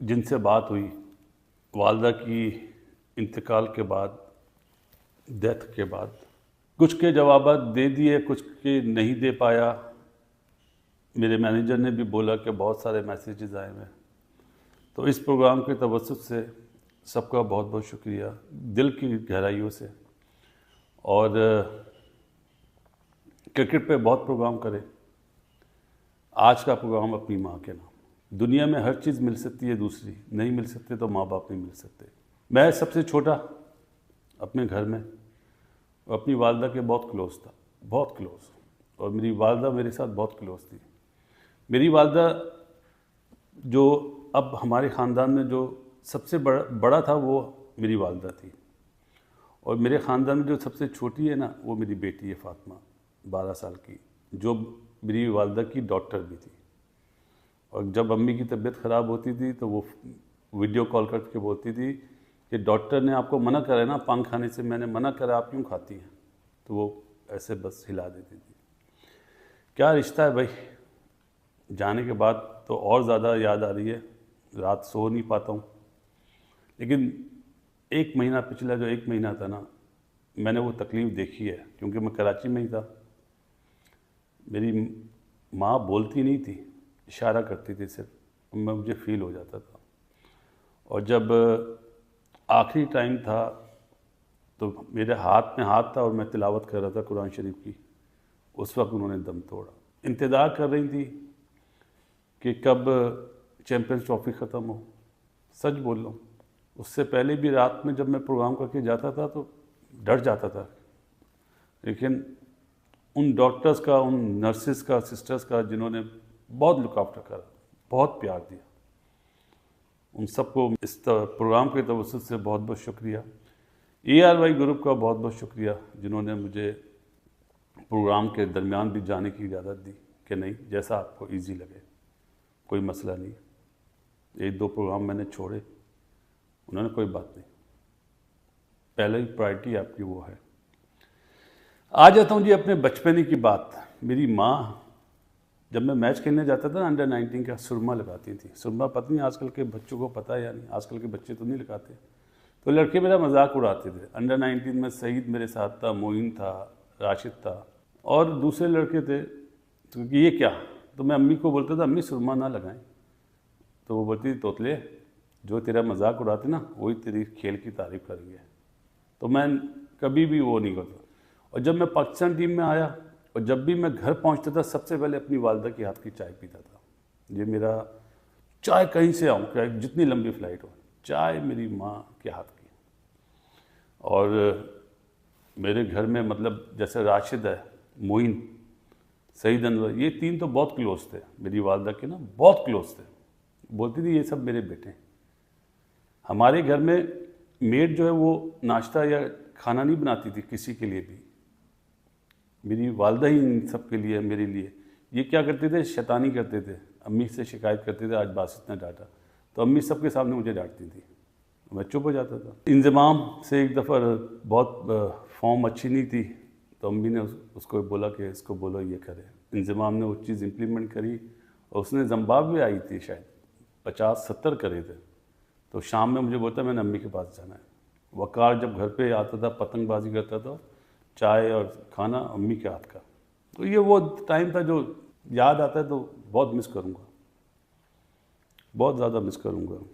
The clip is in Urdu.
جن سے بات ہوئی والدہ کی انتقال کے بعد، ڈیتھ کے بعد، کچھ کے جوابات دے دیے، کچھ کے نہیں دے پایا۔ میرے مینیجر نے بھی بولا کہ بہت سارے میسیجز آئے ہوئے، تو اس پروگرام کے توسط سے سب کا بہت بہت شکریہ دل کی گہرائیوں سے۔ اور کرکٹ پہ بہت پروگرام کرے، آج کا پروگرام اپنی ماں کے نام۔ دنیا میں ہر چیز مل سکتی ہے، دوسری نہیں مل سکتے تو ماں باپ نہیں مل سکتے۔ میں سب سے چھوٹا اپنے گھر میں، اپنی والدہ کے بہت کلوز تھا، بہت کلوز، اور میری والدہ میرے ساتھ بہت کلوز تھی۔ میری والدہ جو اب ہمارے خاندان میں جو سب سے بڑا تھا وہ میری والدہ تھی، اور میرے خاندان میں جو سب سے چھوٹی ہے نا وہ میری بیٹی ہے فاطمہ، 12 سال کی، جو میری والدہ کی ڈاکٹر بھی تھی۔ اور جب امی کی طبیعت خراب ہوتی تھی تو وہ ویڈیو کال کر کے بولتی تھی کہ ڈاکٹر نے آپ کو منع کرا ہے نا پان کھانے سے، میں نے منع کرا، آپ کیوں کھاتی ہیں؟ تو وہ ایسے بس ہلا دیتی تھی۔ کیا رشتہ ہے بھائی! جانے کے بعد تو اور زیادہ یاد آ رہی ہے، رات سو نہیں پاتا ہوں۔ لیکن ایک مہینہ، پچھلا جو ایک مہینہ تھا نا، میں نے وہ تکلیف دیکھی ہے، کیونکہ میں کراچی میں ہی تھا۔ میری ماں بولتی نہیں تھی، اشارہ کرتی تھی صرف، مجھے فیل ہو جاتا تھا۔ اور جب آخری ٹائم تھا تو میرے ہاتھ میں ہاتھ تھا اور میں تلاوت کر رہا تھا قرآن شریف کی، اس وقت انہوں نے دم توڑا۔ انتظار کر رہی تھی کہ کب چیمپئنز ٹرافی ختم ہو۔ سچ بول رہا ہوں، اس سے پہلے بھی رات میں جب میں پروگرام کر کے جاتا تھا تو ڈر جاتا تھا، لیکن ان ڈاکٹرز کا، ان نرسز کا، سسٹرز کا، جنہوں نے بہت لک آفٹر کرا، بہت پیار دیا، ان سب کو اس پروگرام کے توسط سے بہت بہت شکریہ۔ ARY گروپ کا بہت بہت شکریہ، جنہوں نے مجھے پروگرام کے درمیان بھی جانے کی اجازت دی کہ نہیں، جیسا آپ کو ایزی لگے، کوئی مسئلہ نہیں۔ 1-2 پروگرام میں نے چھوڑے، انہوں نے کوئی بات نہیں، پہلے ہی پرائرٹی آپ کی وہ ہے۔ آ جاتا ہوں جی اپنے بچپنے کی بات۔ میری ماں جب میں میچ کھیلنے جاتا تھا نا انڈر 19 کا، سرما لگاتی تھی۔ سرما پتہ نہیں آج کل کے بچوں کو پتہ ہے یا نہیں، آج کل کے بچے تو نہیں لگاتے۔ تو لڑکے میرا مذاق اڑاتے تھے۔ انڈر 19 میں سعید میرے ساتھ تھا، معین تھا، راشد تھا، اور دوسرے لڑکے تھے، تو یہ کیا؟ تو میں امی کو بولتا تھا امی سرما نہ لگائیں، تو وہ بولتی تھی توتلے، جو تیرا مذاق اڑاتے نا وہی تیری کھیل کی تعریف کریں گے۔ تو میں کبھی بھی وہ نہیں کرتا۔ اور جب میں پاکستان ٹیم میں آیا اور جب بھی میں گھر پہنچتا تھا، سب سے پہلے اپنی والدہ کے ہاتھ کی چائے پیتا تھا۔ یہ میرا، چائے کہیں سے آؤں، جتنی لمبی فلائٹ ہو، چائے میری ماں کے ہاتھ کی۔ اور میرے گھر میں مطلب جیسے راشد ہے، معین، سعید انور، یہ 3 تو بہت کلوز تھے میری والدہ کے نا، بہت کلوز تھے۔ بولتی تھی یہ سب میرے بیٹے ہیں۔ ہمارے گھر میں میڈ جو ہے وہ ناشتہ یا کھانا نہیں بناتی تھی کسی کے لیے بھی، میری والدہ ہی ان سب کے لیے، میرے لیے۔ یہ کیا کرتے تھے؟ شیطانی کرتے تھے، امی سے شکایت کرتے تھے آج باسط نے ڈانٹا، تو امی سب کے سامنے مجھے ڈانٹتی تھی، میں چپ ہو جاتا تھا۔ انضمام سے ایک دفعہ بہت فارم اچھی نہیں تھی، تو امی نے اس کو بولا کہ اس کو بولو یہ کرے۔ انضمام نے وہ چیز امپلیمنٹ کری، اور اس نے زمبابوے آئی تھی شاید، 50-70 کرے تھے، تو شام میں مجھے بولتا میں نے امی کے پاس جانا ہے۔ وقار جب گھر پہ آتا تھا پتنگ بازی کرتا تھا، چائے اور کھانا امی کے ہاتھ کا۔ تو یہ وہ ٹائم تھا جو یاد آتا ہے تو بہت مس کروں گا، بہت زیادہ مس کروں گا۔